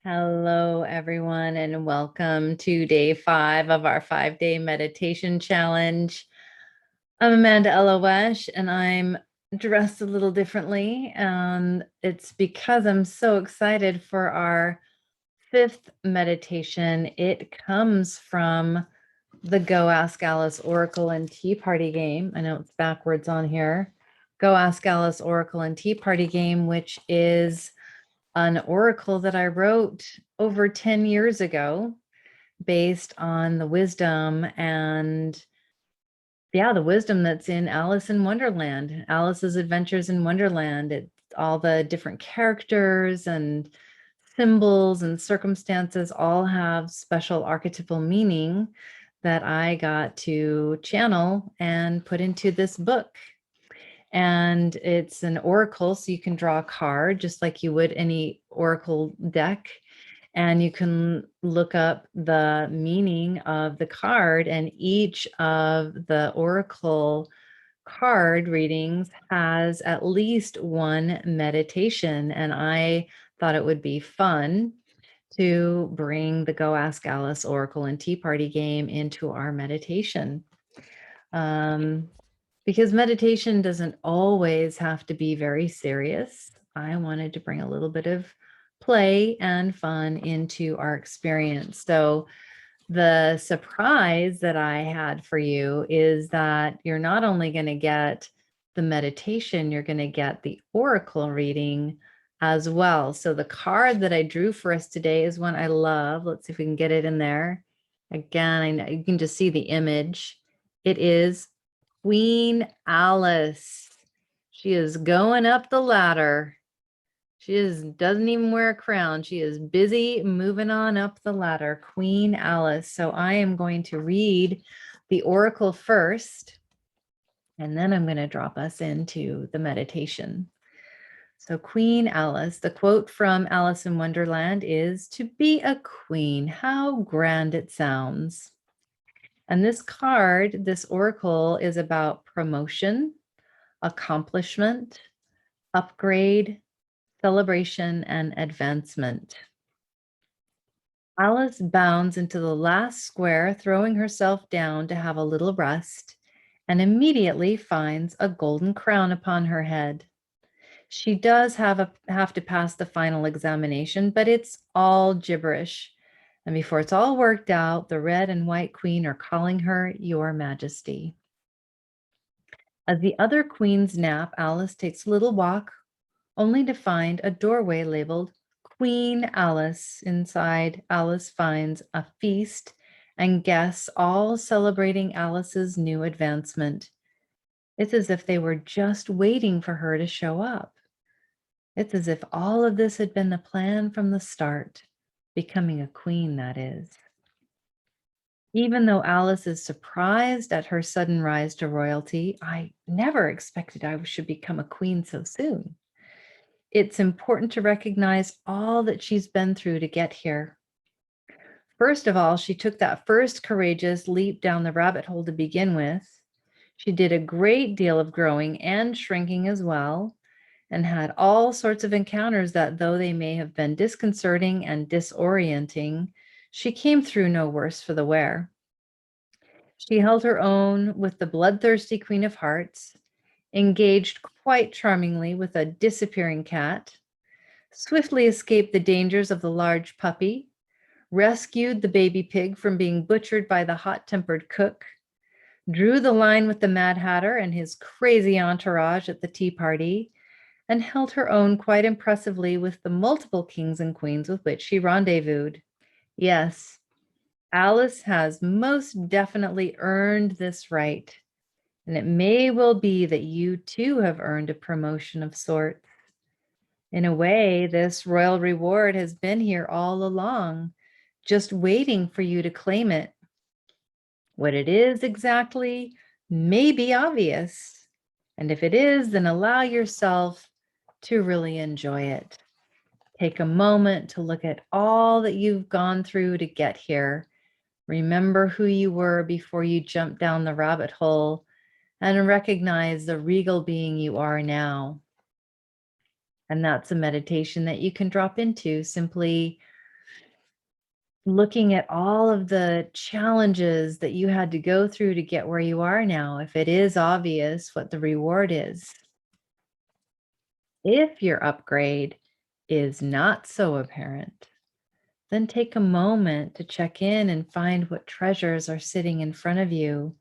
Hello, everyone, and welcome to day 5 of our 5-day meditation challenge. I'm Amanda Elo'esh, and I'm dressed a little differently, and it's because I'm so excited for our 5th meditation. It comes from the Go Ask Alice Oracle and Tea Party game. I know it's backwards on here. Go Ask Alice Oracle and Tea Party game, which is an oracle that I wrote over 10 years ago based on the wisdom the wisdom that's in Alice in Wonderland, Alice's Adventures in Wonderland. It's all the different characters and symbols and circumstances all have special archetypal meaning that I got to channel and put into this book. And it's an oracle, so you can draw a card just like you would any oracle deck. And you can look up the meaning of the card, and each of the oracle card readings has at least one meditation. And I thought it would be fun to bring the Go Ask Alice Oracle and Tea Party game into our meditation. Because meditation doesn't always have to be very serious. I wanted to bring a little bit of play and fun into our experience. So the surprise that I had for you is that you're not only going to get the meditation, you're going to get the oracle reading as well. So the card that I drew for us today is one I love. Let's see if we can get it in there. Again, I know you can just see the image. It is Queen Alice. She is going up the ladder. Doesn't even wear a crown. She is busy moving on up the ladder. Queen Alice. So I am going to read the oracle first, and then I'm going to drop us into the meditation. So Queen Alice, the quote from Alice in Wonderland is, "To be a queen, how grand it sounds." And this card, this oracle, is about promotion, accomplishment, upgrade, celebration, and advancement. Alice bounds into the last square, throwing herself down to have a little rest, and immediately finds a golden crown upon her head. She does have to pass the final examination, but it's all gibberish. And before it's all worked out, the red and white queen are calling her Your Majesty. As the other queens nap, Alice takes a little walk, only to find a doorway labeled Queen Alice. Inside, Alice finds a feast and guests all celebrating Alice's new advancement. It's as if they were just waiting for her to show up. It's as if all of this had been the plan from the start, becoming a queen, that is. Even though Alice is surprised at her sudden rise to royalty, I never expected I should become a queen so soon. It's important to recognize all that she's been through to get here. First of all, she took that first courageous leap down the rabbit hole to begin with. She did a great deal of growing and shrinking as well, and had all sorts of encounters that, though they may have been disconcerting and disorienting, she came through no worse for the wear. She held her own with the bloodthirsty Queen of Hearts, engaged quite charmingly with a disappearing cat, swiftly escaped the dangers of the large puppy, rescued the baby pig from being butchered by the hot-tempered cook, drew the line with the Mad Hatter and his crazy entourage at the tea party, and held her own quite impressively with the multiple kings and queens with which she rendezvoused. Yes, Alice has most definitely earned this right, and it may well be that you too have earned a promotion of sorts. In a way, this royal reward has been here all along, just waiting for you to claim it. What it is exactly may be obvious, and if it is, then allow yourself to really enjoy it. Take a moment to look at all that you've gone through to get here. Remember who you were before you jumped down the rabbit hole, and recognize the regal being you are now. And that's a meditation that you can drop into. Simply looking at all of the challenges that you had to go through to get where you are now, if it is obvious what the reward is. If your upgrade is not so apparent, then take a moment to check in and find what treasures are sitting in front of you.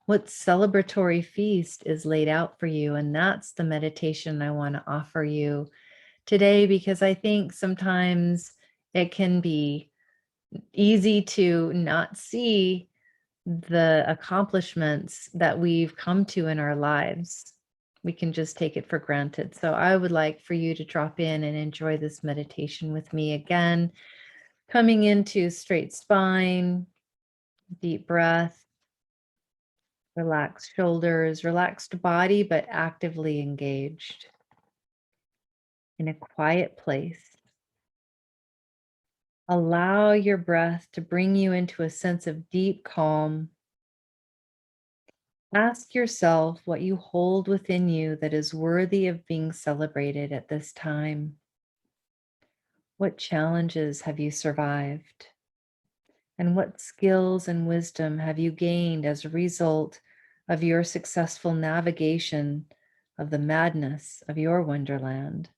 What celebratory feast is laid out for you? And that's the meditation I want to offer you today, because I think sometimes it can be easy to not see the accomplishments that we've come to in our lives. We can just take it for granted. So I would like for you to drop in and enjoy this meditation with me again, coming into straight spine, deep breath, relaxed shoulders, relaxed body, but actively engaged in a quiet place. Allow your breath to bring you into a sense of deep calm. Ask yourself what you hold within you that is worthy of being celebrated at this time. What challenges have you survived? And what skills and wisdom have you gained as a result of your successful navigation of the madness of your wonderland?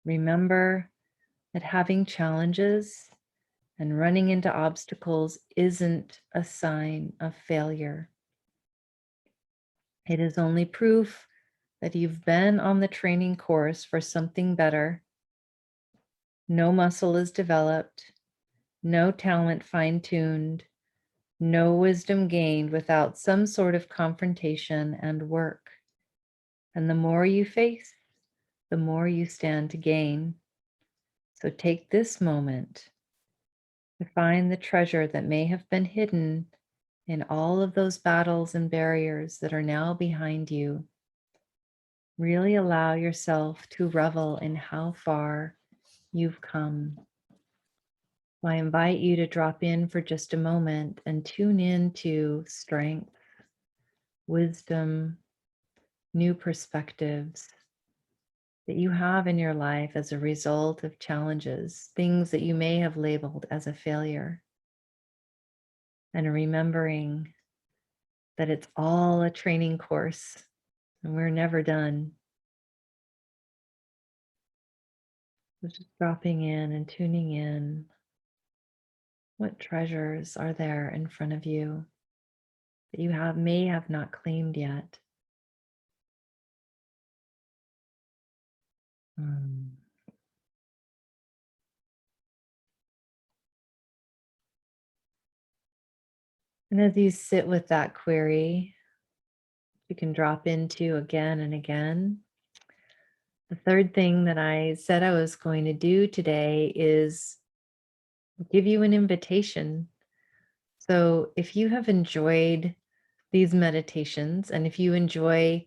Remember that having challenges and running into obstacles isn't a sign of failure. It is only proof that you've been on the training course for something better. No muscle is developed, no talent fine-tuned, no wisdom gained without some sort of confrontation and work. And the more you face, the more you stand to gain. So take this moment to find the treasure that may have been hidden in all of those battles and barriers that are now behind you. Really allow yourself to revel in how far you've come. I invite you to drop in for just a moment and tune in to strength, wisdom, new perspectives that you have in your life as a result of challenges, things that you may have labeled as a failure. And remembering that it's all a training course and we're never done. So just dropping in and tuning in. What treasures are there in front of you that you may have not claimed yet? Mm. And as you sit with that query, you can drop into again and again. The third thing that I said I was going to do today is give you an invitation. So if you have enjoyed these meditations, and if you enjoy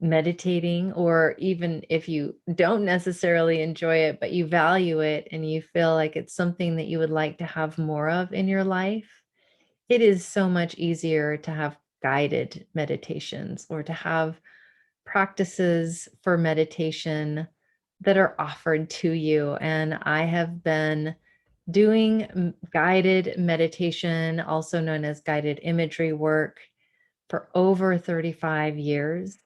meditating, or even if you don't necessarily enjoy it, but you value it and you feel like it's something that you would like to have more of in your life, it is so much easier to have guided meditations or to have practices for meditation that are offered to you. And I have been doing guided meditation, also known as guided imagery work, for over 35 years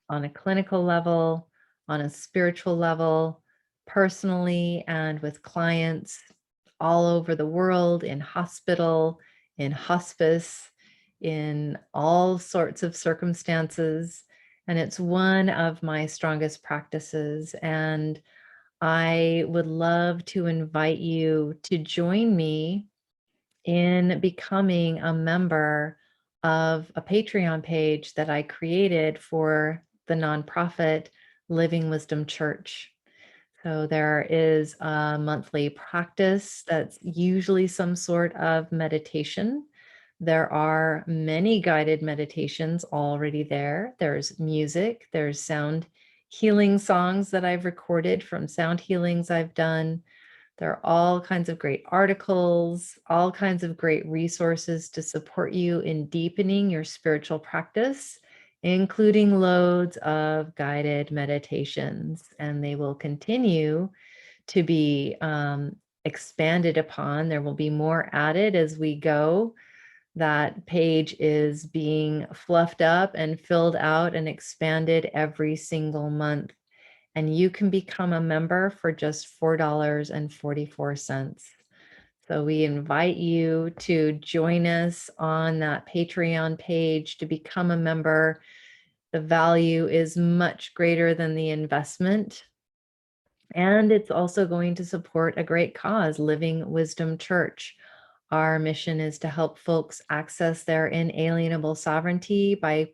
on a clinical level, on a spiritual level, personally, and with clients all over the world, in hospital, in hospice, in all sorts of circumstances. And it's one of my strongest practices. And I would love to invite you to join me in becoming a member of a Patreon page that I created for the nonprofit Living Wisdom Church. So there is a monthly practice that's usually some sort of meditation. There are many guided meditations already there. There's music, there's sound healing songs that I've recorded from sound healings I've done. There are all kinds of great articles, all kinds of great resources to support you in deepening your spiritual practice, including loads of guided meditations. And they will continue to be expanded upon. There will be more added as we go. That page is being fluffed up and filled out and expanded every single month. And you can become a member for just $4.44. So we invite you to join us on that Patreon page to become a member. The value is much greater than the investment. And it's also going to support a great cause, Living Wisdom Church. Our mission is to help folks access their inalienable sovereignty by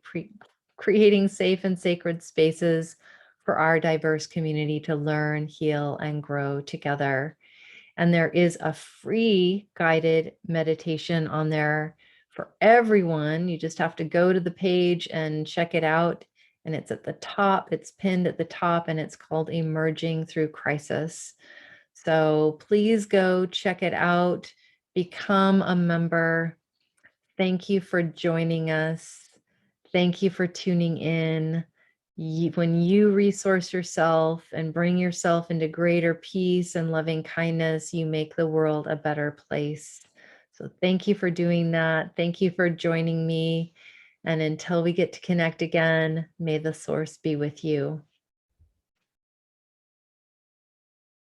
creating safe and sacred spaces for our diverse community to learn, heal, and grow together. And there is a free guided meditation on there for everyone. You just have to go to the page and check it out. And it's at the top, it's pinned at the top, and it's called Emerging Through Crisis. So please go check it out, become a member. Thank you for joining us. Thank you for tuning in. When you resource yourself and bring yourself into greater peace and loving kindness, you make the world a better place. So thank you for doing that. Thank you for joining me. And until we get to connect again, may the source be with you.